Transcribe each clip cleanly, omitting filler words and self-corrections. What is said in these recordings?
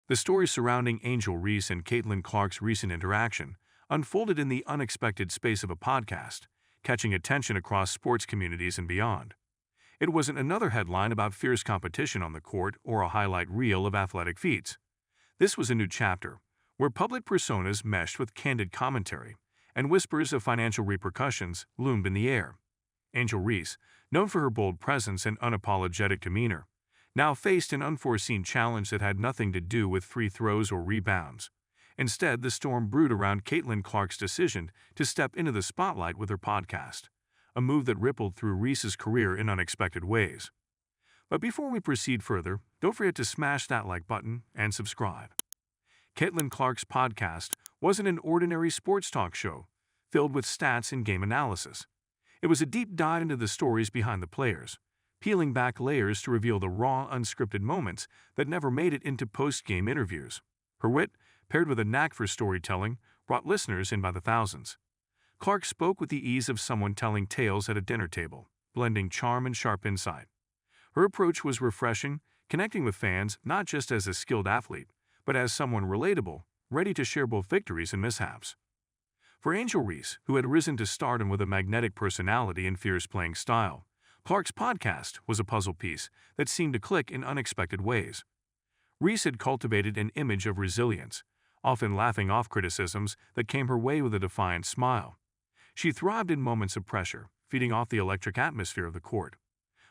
The story surrounding Angel Reese and Caitlin Clark's recent interaction unfolded in the unexpected space of a podcast, catching attention across sports communities and beyond. It wasn't another headline about fierce competition on the court or a highlight reel of athletic feats. This was a new chapter, where public personas meshed with candid commentary, and whispers of financial repercussions loomed in the air. Angel Reese, known for her bold presence and unapologetic demeanor, now faced an unforeseen challenge that had nothing to do with free throws or rebounds. Instead, the storm brewed around Caitlin Clark's decision to step into the spotlight with her podcast, a move that rippled through Reese's career in unexpected ways. But before we proceed further, don't forget to smash that like button and subscribe. Caitlin Clark's podcast wasn't an ordinary sports talk show, filled with stats and game analysis. It was a deep dive into the stories behind the players, peeling back layers to reveal the raw, unscripted moments that never made it into post-game interviews. Her wit, paired with a knack for storytelling, brought listeners in by the thousands. Clark spoke with the ease of someone telling tales at a dinner table, blending charm and sharp insight. Her approach was refreshing, connecting with fans not just as a skilled athlete, but as someone relatable, ready to share both victories and mishaps. For Angel Reese, who had risen to stardom with a magnetic personality and fierce playing style, Clark's podcast was a puzzle piece that seemed to click in unexpected ways. Reese had cultivated an image of resilience, often laughing off criticisms that came her way with a defiant smile. She thrived in moments of pressure, feeding off the electric atmosphere of the court.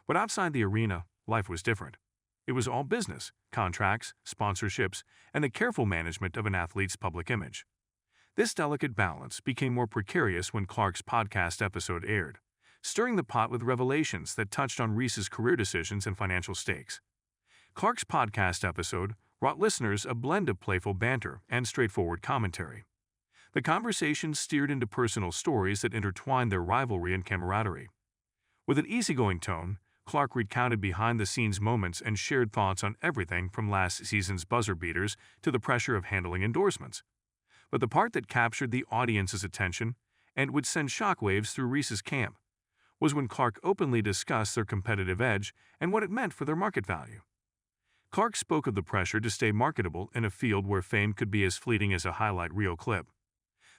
But outside the arena, life was different. It was all business, contracts, sponsorships, and the careful management of an athlete's public image. This delicate balance became more precarious when Clark's podcast episode aired, stirring the pot with revelations that touched on Reese's career decisions and financial stakes. Clark's podcast episode brought listeners a blend of playful banter and straightforward commentary. The conversation steered into personal stories that intertwined their rivalry and camaraderie. With an easygoing tone, Clark recounted behind-the-scenes moments and shared thoughts on everything from last season's buzzer beaters to the pressure of handling endorsements. But the part that captured the audience's attention and would send shockwaves through Reese's camp was when Clark openly discussed their competitive edge and what it meant for their market value. Clark spoke of the pressure to stay marketable in a field where fame could be as fleeting as a highlight reel clip.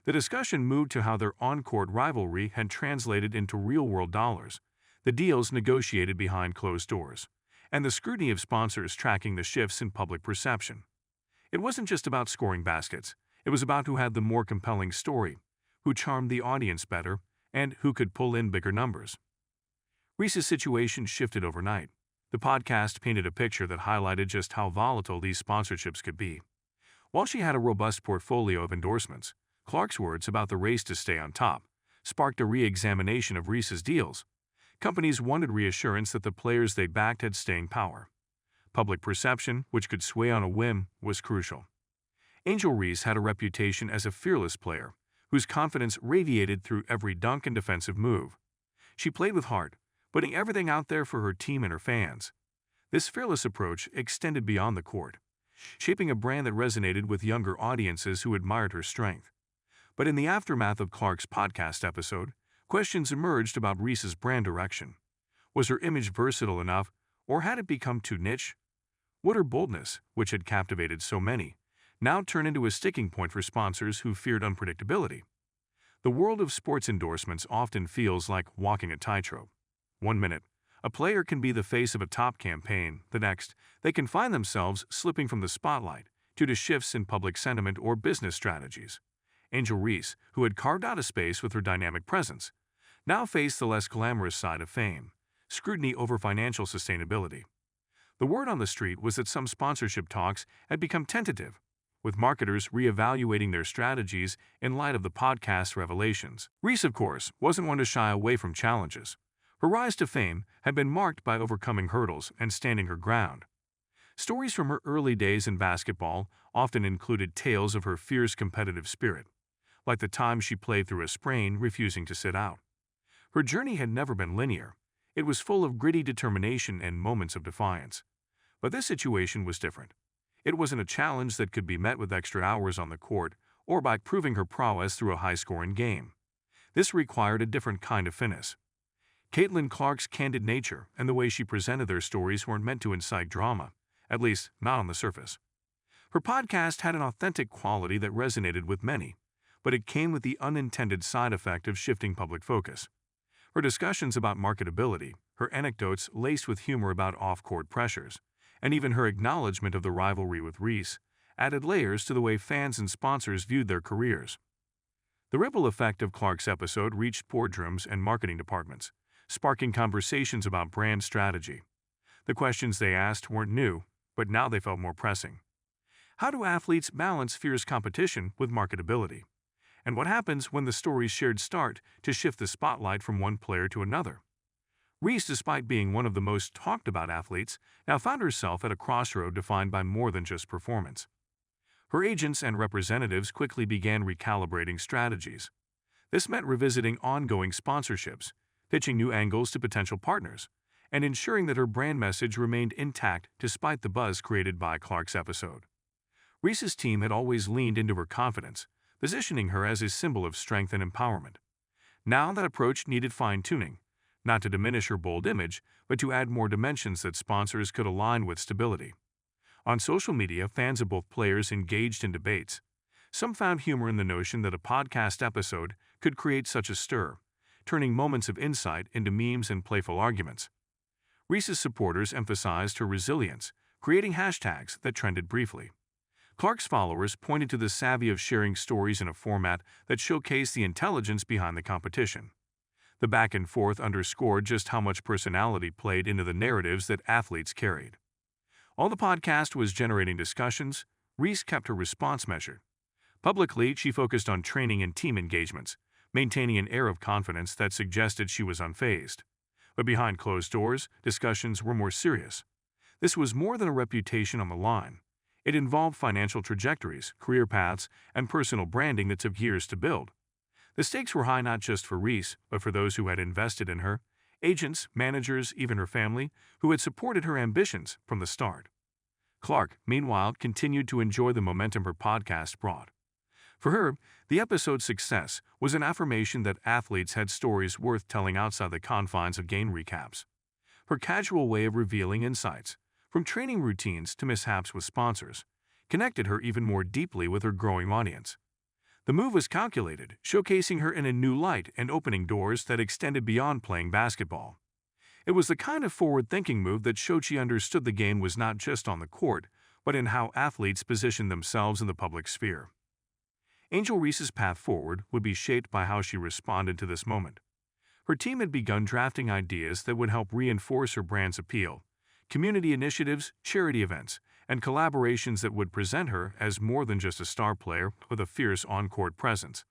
The discussion moved to how their on-court rivalry had translated into real-world dollars, the deals negotiated behind closed doors, and the scrutiny of sponsors tracking the shifts in public perception. It wasn't just about scoring baskets, it was about who had the more compelling story, who charmed the audience better, and who could pull in bigger numbers. Reese's situation shifted overnight. The podcast painted a picture that highlighted just how volatile these sponsorships could be. While she had a robust portfolio of endorsements, Clark's words about the race to stay on top sparked a re-examination of Reese's deals. Companies wanted reassurance that the players they backed had staying power. Public perception, which could sway on a whim, was crucial. Angel Reese had a reputation as a fearless player, whose confidence radiated through every dunk and defensive move. She played with heart, putting everything out there for her team and her fans. This fearless approach extended beyond the court, shaping a brand that resonated with younger audiences who admired her strength. But in the aftermath of Clark's podcast episode, questions emerged about Reese's brand direction. Was her image versatile enough, or had it become too niche? Would her boldness, which had captivated so many, now turn into a sticking point for sponsors who feared unpredictability? The world of sports endorsements often feels like walking a tightrope. One minute, a player can be the face of a top campaign. The next, they can find themselves slipping from the spotlight due to shifts in public sentiment or business strategies. Angel Reese, who had carved out a space with her dynamic presence, now faced the less glamorous side of fame, scrutiny over financial sustainability. The word on the street was that some sponsorship talks had become tentative, with marketers reevaluating their strategies in light of the podcast's revelations. Reese, of course, wasn't one to shy away from challenges. Her rise to fame had been marked by overcoming hurdles and standing her ground. Stories from her early days in basketball often included tales of her fierce competitive spirit, like the time she played through a sprain, refusing to sit out. Her journey had never been linear. It was full of gritty determination and moments of defiance. But this situation was different. It wasn't a challenge that could be met with extra hours on the court or by proving her prowess through a high-scoring game. This required a different kind of finesse. Caitlin Clark's candid nature and the way she presented their stories weren't meant to incite drama, at least not on the surface. Her podcast had an authentic quality that resonated with many, but it came with the unintended side effect of shifting public focus. Her discussions about marketability, her anecdotes laced with humor about off-court pressures, and even her acknowledgement of the rivalry with Reese added layers to the way fans and sponsors viewed their careers. The ripple effect of Clark's episode reached boardrooms and marketing departments, sparking conversations about brand strategy. The questions they asked weren't new, but now they felt more pressing. How do athletes balance fierce competition with marketability? And what happens when the stories shared start to shift the spotlight from one player to another? Reese, despite being one of the most talked about athletes, now found herself at a crossroad defined by more than just performance. Her agents and representatives quickly began recalibrating strategies. This meant revisiting ongoing sponsorships, pitching new angles to potential partners, and ensuring that her brand message remained intact despite the buzz created by Clark's episode. Reese's team had always leaned into her confidence, positioning her as a symbol of strength and empowerment. Now that approach needed fine-tuning, not to diminish her bold image, but to add more dimensions that sponsors could align with stability. On social media, fans of both players engaged in debates. Some found humor in the notion that a podcast episode could create such a stir, turning moments of insight into memes and playful arguments. Reese's supporters emphasized her resilience, creating hashtags that trended briefly. Clark's followers pointed to the savvy of sharing stories in a format that showcased the intelligence behind the competition. The back and forth underscored just how much personality played into the narratives that athletes carried. While the podcast was generating discussions, Reese kept her response measured. Publicly, she focused on training and team engagements, maintaining an air of confidence that suggested she was unfazed. But behind closed doors, discussions were more serious. This was more than a reputation on the line. It involved financial trajectories, career paths, and personal branding that took years to build. The stakes were high not just for Reese, but for those who had invested in her, agents, managers, even her family, who had supported her ambitions from the start. Clark, meanwhile, continued to enjoy the momentum her podcast brought. For her, the episode's success was an affirmation that athletes had stories worth telling outside the confines of game recaps. Her casual way of revealing insights, from training routines to mishaps with sponsors, connected her even more deeply with her growing audience. The move was calculated, showcasing her in a new light and opening doors that extended beyond playing basketball. It was the kind of forward-thinking move that showed she understood the game was not just on the court, but in how athletes positioned themselves in the public sphere. Angel Reese's path forward would be shaped by how she responded to this moment. Her team had begun drafting ideas that would help reinforce her brand's appeal, community initiatives, charity events, and collaborations that would present her as more than just a star player with a fierce on-court presence.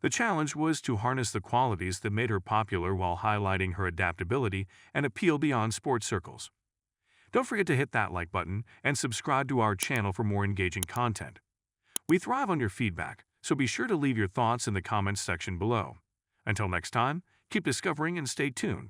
The challenge was to harness the qualities that made her popular while highlighting her adaptability and appeal beyond sports circles. Don't forget to hit that like button and subscribe to our channel for more engaging content. We thrive on your feedback, so be sure to leave your thoughts in the comments section below. Until next time, keep discovering and stay tuned.